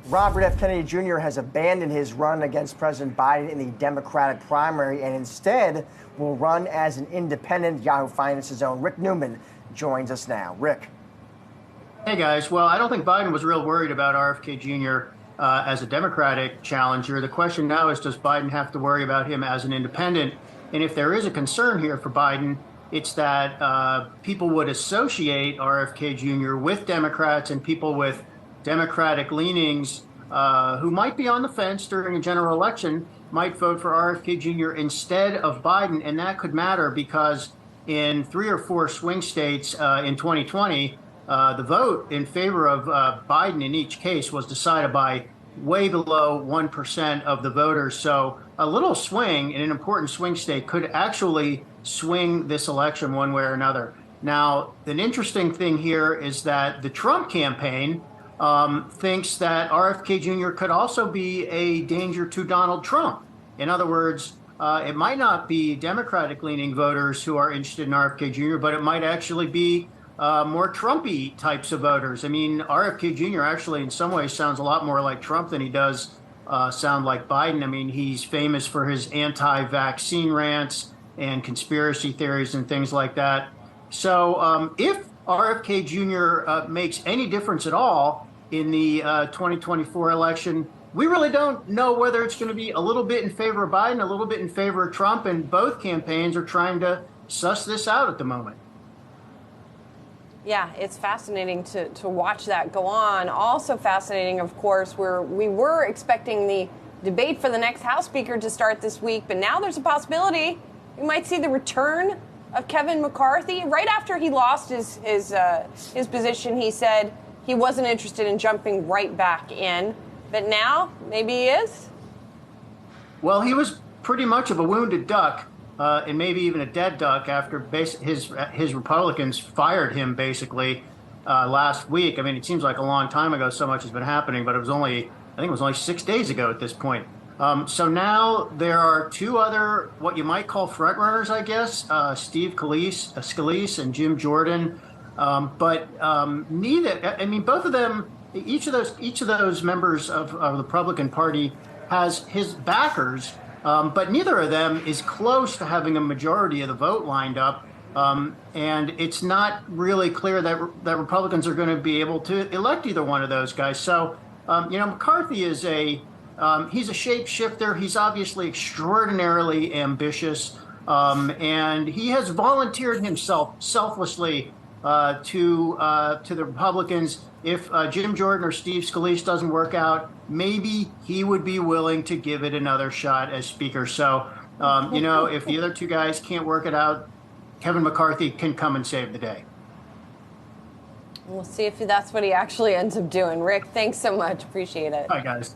Robert F. Kennedy Jr. has abandoned his run against President Biden in the Democratic primary and instead will run as an independent. Yahoo Finance's own Rick Newman joins us now. Rick. Hey, guys. Well, I don't think Biden was real worried about RFK Jr. As a Democratic challenger. The question now is, does Biden have to worry about him as an independent? And if there is a concern here for Biden, it's that people would associate RFK Jr. with Democrats, and people with Democratic leanings who might be on the fence during a general election might vote for RFK Jr. instead of Biden. And that could matter because in 3 or 4 swing states in 2020, the vote in favor of Biden in each case was decided by way below 1% of the voters. So a little swing in an important swing state could actually swing this election one way or another. Now, an interesting thing here is that the Trump campaign thinks that RFK Jr. could also be a danger to Donald Trump. In other words, it might not be Democratic-leaning voters who are interested in RFK Jr., but it might actually be more Trumpy types of voters. I mean, RFK Jr. actually in some ways sounds a lot more like Trump than he does sound like Biden. I mean, he's famous for his anti-vaccine rants and conspiracy theories and things like that. So if RFK Jr. Makes any difference at all in the 2024 election, we really don't know whether it's going to be a little bit in favor of Biden, a little bit in favor of Trump, and both campaigns are trying to suss this out at the moment. Yeah, it's fascinating to watch that go on. Also fascinating, of course, we were expecting the debate for the next House Speaker to start this week, but now there's a possibility we might see the return of Kevin McCarthy. Right after he lost his position, he said he wasn't interested in jumping right back in, but now maybe he is? Well, he was pretty much of a wounded duck. And maybe even a dead duck after his Republicans fired him basically last week. I mean, it seems like a long time ago, so much has been happening, but I think it was only 6 days ago at this point. So now there are 2 other, what you might call frontrunners, I guess, Steve Scalise and Jim Jordan. But neither, I mean, both of them, each of those members of the Republican Party has his backers. But neither of them is close to having a majority of the vote lined up. And it's not really clear that Republicans are going to be able to elect either one of those guys. So, McCarthy is he's a shapeshifter. He's obviously extraordinarily ambitious. And he has volunteered himself selflessly to the Republicans. If Jim Jordan or Steve Scalise doesn't work out, maybe he would be willing to give it another shot as Speaker. So, if the other 2 guys can't work it out, Kevin McCarthy can come and save the day. We'll see if that's what he actually ends up doing. Rick, thanks so much. Appreciate it. Bye, guys.